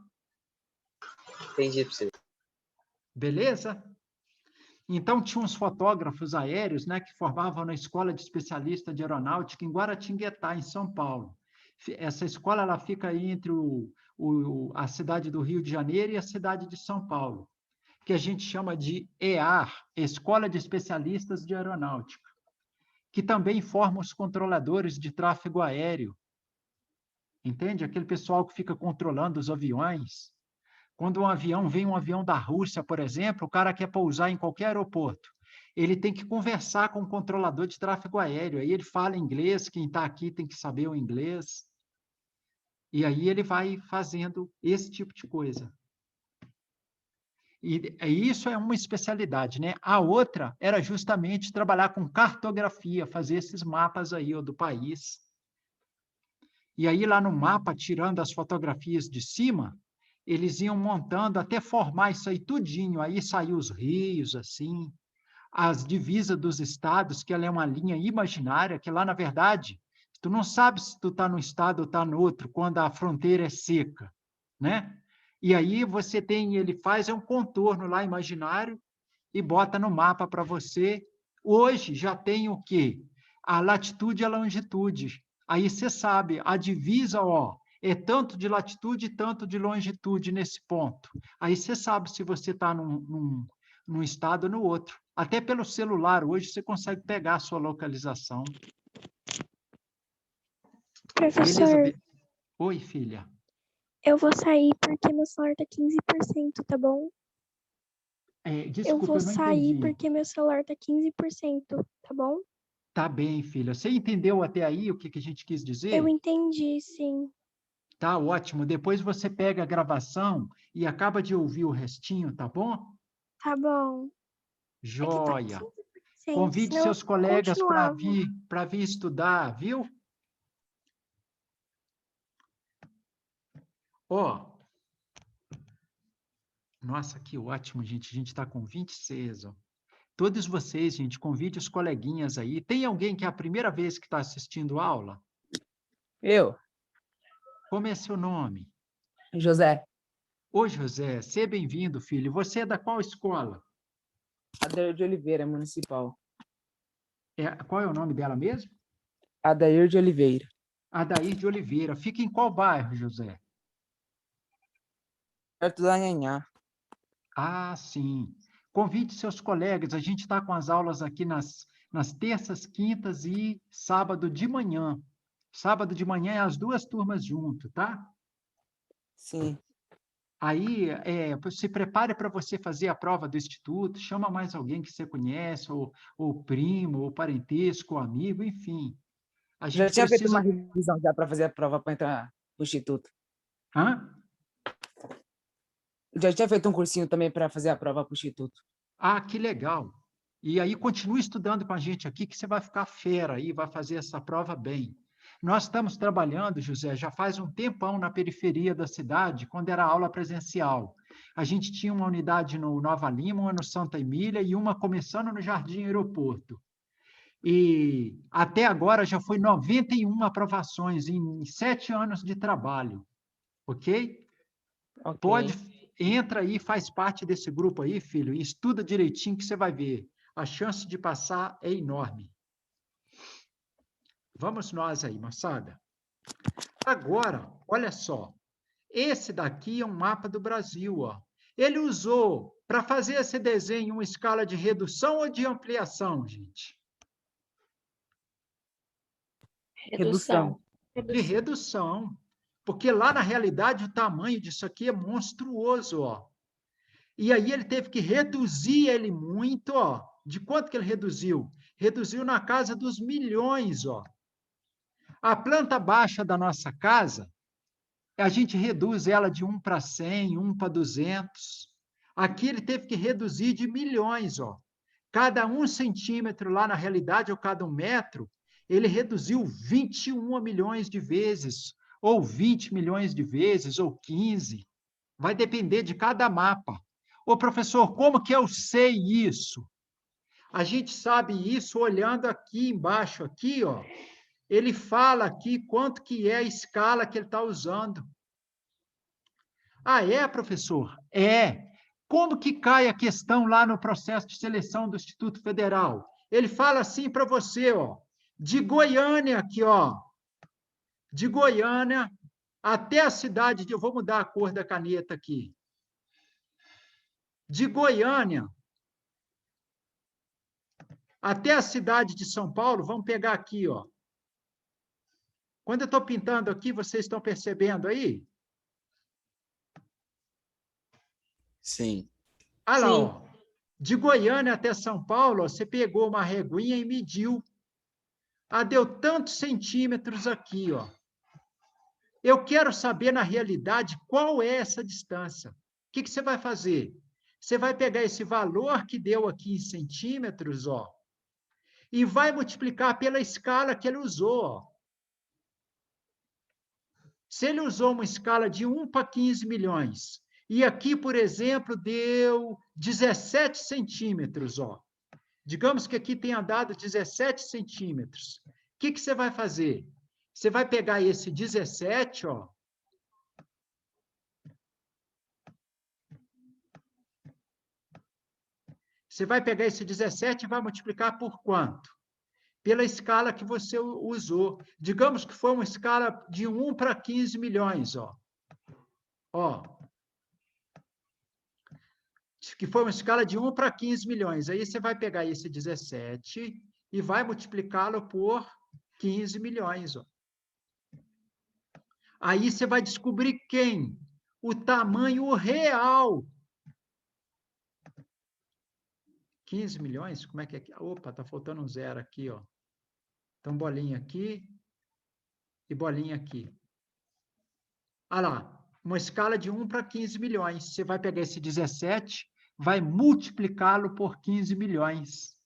Entendi, professor. Beleza? Então, tinha uns fotógrafos aéreos, né, que formavam na Escola de Especialista de Aeronáutica em Guaratinguetá, em São Paulo. Essa escola ela fica aí entre a cidade do Rio de Janeiro e a cidade de São Paulo, que a gente chama de EAR, Escola de Especialistas de Aeronáutica, que também forma os controladores de tráfego aéreo. Entende? Aquele pessoal que fica controlando os aviões. Quando vem um avião da Rússia, por exemplo, o cara quer pousar em qualquer aeroporto. Ele tem que conversar com o controlador de tráfego aéreo. Aí ele fala inglês, quem está aqui tem que saber o inglês. E aí ele vai fazendo esse tipo de coisa. E isso é uma especialidade, né? A outra era justamente trabalhar com cartografia, fazer esses mapas aí ó, do país. E aí lá no mapa, tirando as fotografias de cima, eles iam montando até formar isso aí tudinho. Aí saiu os rios, assim, as divisas dos estados, que ela é uma linha imaginária, que lá, na verdade, tu não sabe se tu está num estado ou está no outro, quando a fronteira é seca, né? E aí você tem, ele faz um contorno lá imaginário e bota no mapa para você. Hoje já tem o quê? A latitude e a longitude. Aí você sabe, a divisa, ó, é tanto de latitude e tanto de longitude nesse ponto. Aí você sabe se você está num estado ou no outro. Até pelo celular, hoje você consegue pegar a sua localização. Professor, Beleza? Oi, filha. eu vou sair porque meu celular tá 15%, tá bom? Desculpa, Eu vou eu não sair entendi. porque meu celular tá 15%, tá bom? Tá bem, filha. Você entendeu até aí o que a gente quis dizer? Eu entendi, sim. Tá ótimo. Depois você pega a gravação e acaba de ouvir o restinho, tá bom? Tá bom. Joia. É que tá 15%, Convide senão seus eu colegas para continuava. vir estudar, viu? Ó, nossa, que ótimo, gente. A gente está com 26, ó. Todos vocês, gente, convide os coleguinhas aí. Tem alguém que é a primeira vez que está assistindo aula? Eu, Como é seu nome? José, Ô, José, seja bem-vindo, filho. Você é da qual escola? Adair de Oliveira, municipal. Qual é o nome dela mesmo? Adair de Oliveira, Adair de Oliveira. Fica em qual bairro, José? perto da Nhanhá. Ah, sim. Convide seus colegas. A gente está com as aulas aqui nas terças, quintas e sábado de manhã. Sábado de manhã é as duas turmas junto, tá? Sim, Aí, se prepare para você fazer a prova do instituto, chama mais alguém que você conhece, ou primo, ou parentesco, ou amigo, enfim. A já gente tinha feito uma precisa... revisão já para fazer a prova para entrar no instituto. Hã? Eu já tinha feito um cursinho também para fazer a prova para o instituto. Ah, que legal. E aí, continue estudando com a gente aqui, que você vai ficar fera aí, vai fazer essa prova bem. Nós estamos trabalhando, José, já faz um tempão na periferia da cidade, quando era aula presencial. A gente tinha uma unidade no Nova Lima, uma no Santa Emília e uma começando no Jardim Aeroporto. E até agora já foi 91 aprovações em 7 anos de trabalho, ok? Ok. Entra aí, faz parte desse grupo aí, filho, e estuda direitinho que você vai ver. A chance de passar é enorme. Vamos nós aí, moçada. Agora, olha só. Esse daqui é um mapa do Brasil, ó. Ele usou, para fazer esse desenho, uma escala de redução ou de ampliação, gente? Redução. De redução. Porque lá, na realidade, o tamanho disso aqui é monstruoso, ó. E aí ele teve que reduzir ele muito, ó. De quanto que ele reduziu? Reduziu na casa dos milhões, ó. A planta baixa da nossa casa, a gente reduz ela de 1 para 100, 1 para 200. Aqui ele teve que reduzir de milhões, ó. Cada 1 centímetro lá na realidade, ou cada 1 metro, ele reduziu 21 milhões de vezes, ou 20 milhões de vezes, ou 15. Vai depender de cada mapa. Ô, professor, como que eu sei isso? A gente sabe isso olhando aqui embaixo, aqui, ó. Ele fala aqui quanto que é a escala que ele está usando. Ah, é, professor? É. Como que cai a questão lá no processo de seleção do Instituto Federal? Ele fala assim para você, ó, de Goiânia aqui, ó, de Goiânia até a cidade de... Eu vou mudar a cor da caneta aqui. De Goiânia até a cidade de São Paulo, vamos pegar aqui, ó. Quando eu estou pintando aqui, vocês estão percebendo aí? Sim. Olha lá, ó. De Goiânia até São Paulo, ó, você pegou uma reguinha e mediu. Ah, deu tantos centímetros aqui, ó. Eu quero saber, na realidade, qual é essa distância. O que você vai fazer? Você vai pegar esse valor que deu aqui em centímetros, ó, e vai multiplicar pela escala que ele usou, ó. Se ele usou uma escala de 1 para 15 milhões, e aqui, por exemplo, deu 17 centímetros, ó. Digamos que aqui tenha dado 17 centímetros. O que você vai fazer? Você vai pegar esse 17, ó. Você vai pegar esse 17 e vai multiplicar por quanto? Pela escala que você usou. Digamos que foi uma escala de 1 para 15 milhões, ó. Ó. Que foi uma escala de 1 para 15 milhões. Aí você vai pegar esse 17 e vai multiplicá-lo por 15 milhões, ó. Aí você vai descobrir quem? O tamanho real. 15 milhões? Como é que é? Opa, está faltando um zero aqui, ó. Então, bolinha aqui e bolinha aqui. Olha lá, uma escala de 1 para 15 milhões. Você vai pegar esse 17, vai multiplicá-lo por 15 milhões.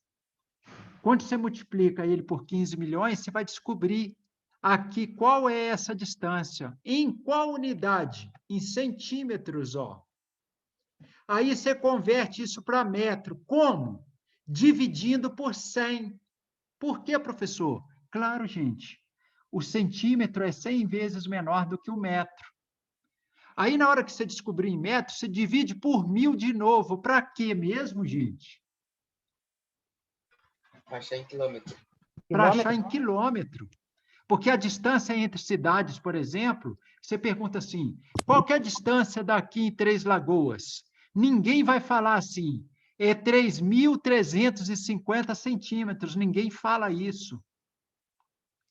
Quando você multiplica ele por 15 milhões, você vai descobrir Aqui, qual é essa distância? Em qual unidade? Em centímetros, ó. Aí você converte isso para metro. Como? Dividindo por 100. Por quê, professor? Claro, gente. O centímetro é 100 vezes menor do que o metro. Aí, na hora que você descobrir em metro, você divide por 1000 de novo. Para quê mesmo, gente? Achar em quilômetro. Para achar em quilômetro. Porque a distância entre cidades, por exemplo, você pergunta assim, qual que é a distância daqui em Três Lagoas? Ninguém vai falar assim, é 3.350 centímetros, ninguém fala isso.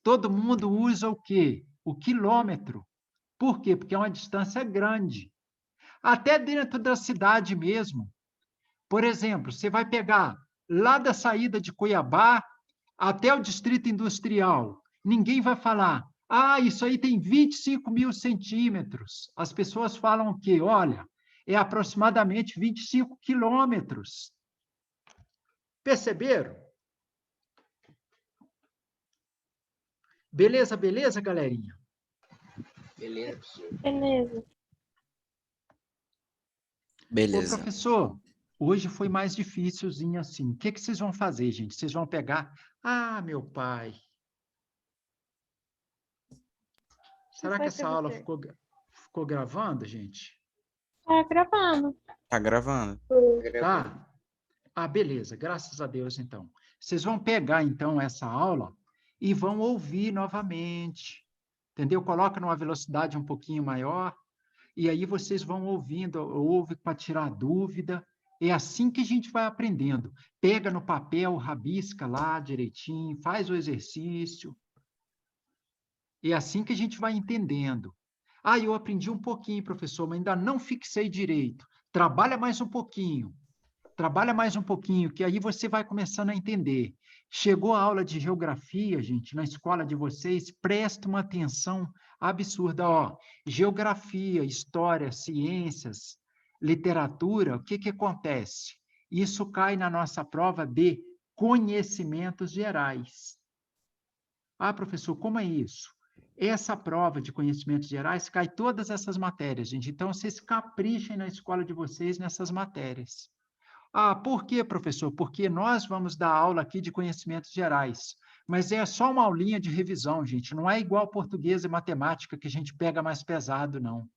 Todo mundo usa o quê? O quilômetro. Por quê? Porque é uma distância grande. Até dentro da cidade mesmo. Por exemplo, você vai pegar lá da saída de Cuiabá até o Distrito Industrial. Ninguém vai falar, isso aí tem 25.000 centímetros. As pessoas falam o quê? Olha, é aproximadamente 25 quilômetros. Perceberam? Beleza, beleza, galerinha? Beleza, professor. Beleza. Ô, Beleza. professor, hoje foi mais difícilzinho assim. O que que vocês vão fazer, gente? Vocês vão pegar... meu pai. Será que essa aula ficou gravando, gente? Tá gravando. Tá gravando? Tá? Beleza. Graças a Deus, então. Vocês vão pegar, então, essa aula e vão ouvir novamente. Entendeu? Coloca numa velocidade um pouquinho maior e aí vocês vão ouvindo, ouve para tirar dúvida. É assim que a gente vai aprendendo. Pega no papel, rabisca lá direitinho, faz o exercício. É assim que a gente vai entendendo. Eu aprendi um pouquinho, professor, mas ainda não fixei direito. Trabalha mais um pouquinho. Trabalha mais um pouquinho, que aí você vai começando a entender. Chegou a aula de geografia, gente, na escola de vocês, presta uma atenção absurda. Geografia, história, ciências, literatura, o que que acontece? Isso cai na nossa prova de conhecimentos gerais. Professor, como é isso? Essa prova de conhecimentos gerais cai todas essas matérias, gente. Então, vocês caprichem na escola de vocês nessas matérias. Por quê, professor? Porque nós vamos dar aula aqui de conhecimentos gerais, mas é só uma aulinha de revisão, gente. Não é igual português e matemática que a gente pega mais pesado, não.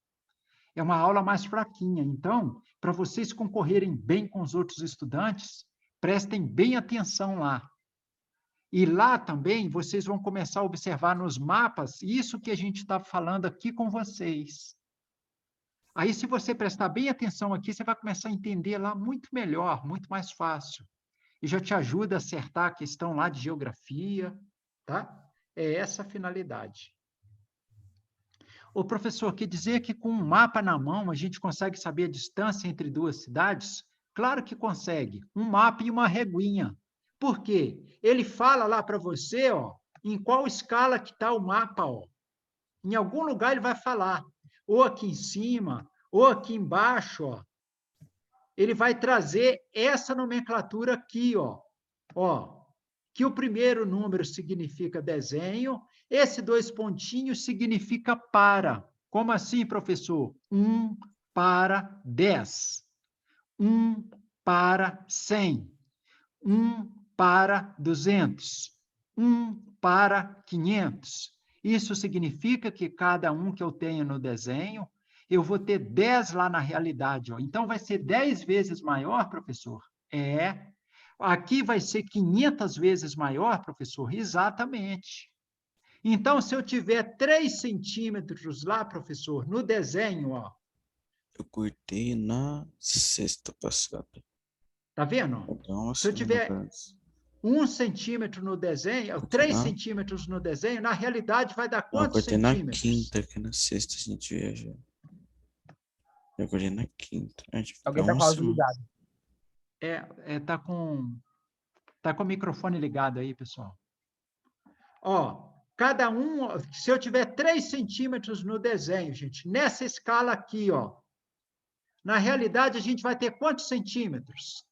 É uma aula mais fraquinha. Então, para vocês concorrerem bem com os outros estudantes, prestem bem atenção lá. E lá também vocês vão começar a observar nos mapas isso que a gente está falando aqui com vocês. Aí, se você prestar bem atenção aqui, você vai começar a entender lá muito melhor, muito mais fácil. E já te ajuda a acertar a questão lá de geografia, tá? É essa a finalidade. O professor, quer dizer que com um mapa na mão a gente consegue saber a distância entre duas cidades? Claro que consegue. Um mapa e uma reguinha. Por quê? Ele fala lá para você, em qual escala que está o mapa, Em algum lugar ele vai falar, ou aqui em cima, ou aqui embaixo, Ele vai trazer essa nomenclatura aqui, que o primeiro número significa desenho, esse 2 pontinhos significa para. Como assim, professor? 1 para 10. 1 para 100. 1 para 200. 1 para 500. Isso significa que cada um que eu tenho no desenho, eu vou ter 10 lá na realidade. Então, vai ser 10 vezes maior, professor? Aqui vai ser 500 vezes maior, professor? Exatamente. Então, se eu tiver 3 centímetros lá, professor, no desenho, Eu cortei na sexta passada. Tá vendo? Nossa, Se eu tiver 1 centímetro no desenho, 3 centímetros no desenho, na realidade vai dar quantos centímetros? Eu cortei na quinta, que na sexta a gente viaja. Eu cortei na quinta. Alguém tá com o áudio ligado. Tá com o microfone ligado aí, pessoal. Cada um, se eu tiver 3 centímetros no desenho, gente, nessa escala aqui, na realidade a gente vai ter quantos centímetros?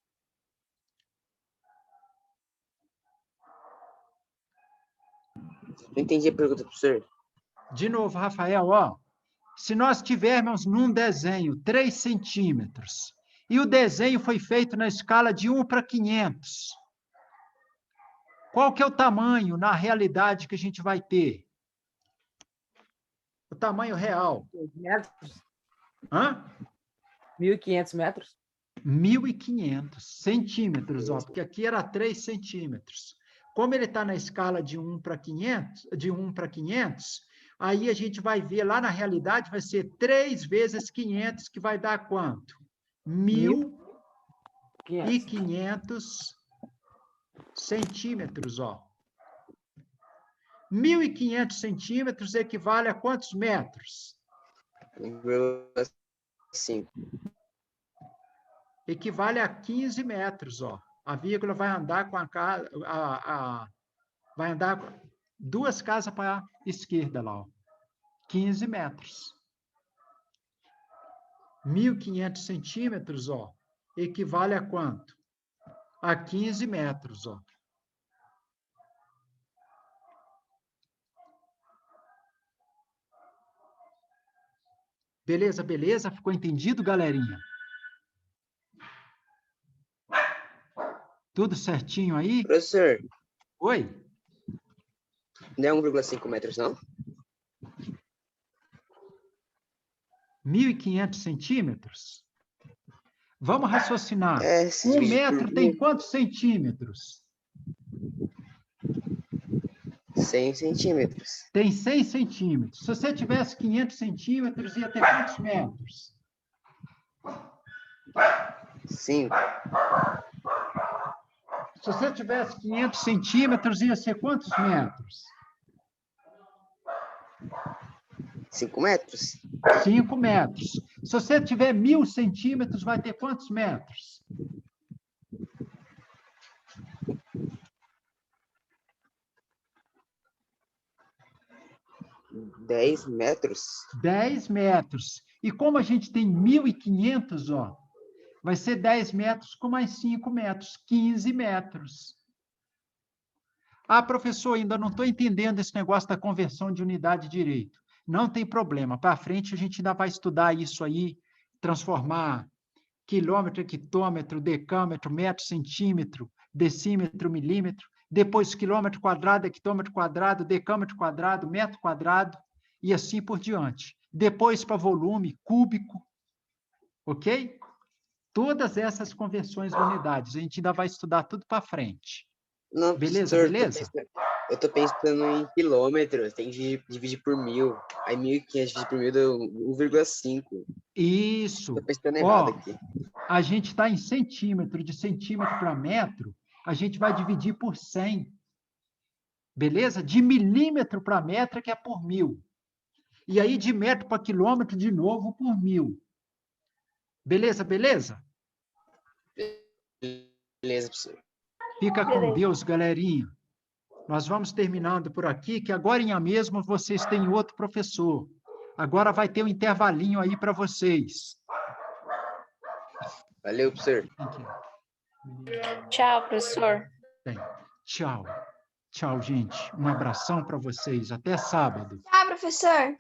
Não entendi a pergunta, professor. De novo, Rafael, ó. Se nós tivermos num desenho 3 centímetros e o desenho foi feito na escala de 1 para 500, qual que é o tamanho, na realidade, que a gente vai ter? O tamanho real. Metros? Hã? 1.500 metros? 1.500 centímetros, ó, porque aqui era 3 centímetros. Como ele está na escala de 1 para 500, aí a gente vai ver lá na realidade, vai ser 3 vezes 500, que vai dar quanto? 1.500 centímetros, ó. 1.500 centímetros equivale a quantos metros? 1,5. Equivale a 15 metros, ó. A vírgula vai andar com vai andar 2 casas para a esquerda lá, ó. 15 metros. 1.500 centímetros, ó, equivale a quanto? A 15 metros, ó. Beleza, beleza? Ficou entendido, galerinha? Tudo certinho aí? Professor, Oi? não é 1,5 metros, não? 1.500 centímetros? Vamos raciocinar. É, se 1 dividir por metro tem 1.000, quantos centímetros? 100 centímetros. Tem 100 centímetros. Se você tivesse 500 centímetros, ia ter quantos metros? 5. Se você tivesse 500 centímetros, ia ser quantos metros? 5 metros. 5 metros. Se você tiver 1.000 centímetros, vai ter quantos metros? 10 metros. 10 metros. E como a gente tem 1.500, ó, vai ser 10 metros com mais 5 metros, 15 metros. Ah, professor, ainda não estou entendendo esse negócio da conversão de unidade de direito. Não tem problema. Para frente, a gente ainda vai estudar isso aí, transformar quilômetro, hectômetro, decâmetro, metro, centímetro, decímetro, milímetro, depois quilômetro quadrado, hectômetro quadrado, decâmetro quadrado, metro quadrado, e assim por diante. Depois para volume cúbico, ok? Todas essas conversões de unidades, a gente ainda vai estudar tudo para frente. Não, Beleza, professor, beleza? eu tô pensando em quilômetros, tem que dividir por 1.000. Aí 1.500 dividir por 1.000 deu 1,5. Isso. Tô pensando Ó, errado aqui. a gente está em centímetro, de centímetro para metro, a gente vai dividir por 100. Beleza? De milímetro para metro, que é por 1.000. E aí, de metro para quilômetro, de novo, por 1.000. Beleza, beleza? Beleza, professor. Fica com Beleza. Deus, galerinha. Nós vamos terminando por aqui, que agora em mesmo vocês têm outro professor. Agora vai ter um intervalinho aí para vocês. Valeu, professor. Tchau, professor. Tem. Tchau. Tchau, gente. Um abração para vocês. Até sábado. Tchau, professor.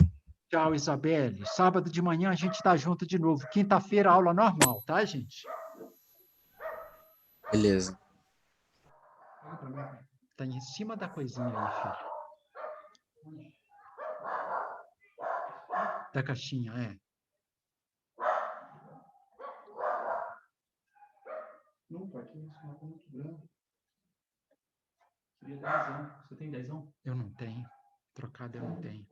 Tchau, Isabelle. Sábado de manhã a gente está junto de novo. Quinta-feira, aula normal, tá, gente? Beleza. Tá em cima da coisinha aí, filho. Da caixinha, é. Não, tá aqui, isso é muito grande. Queria 10. Você tem 10? Eu não tenho. Trocado eu não tenho.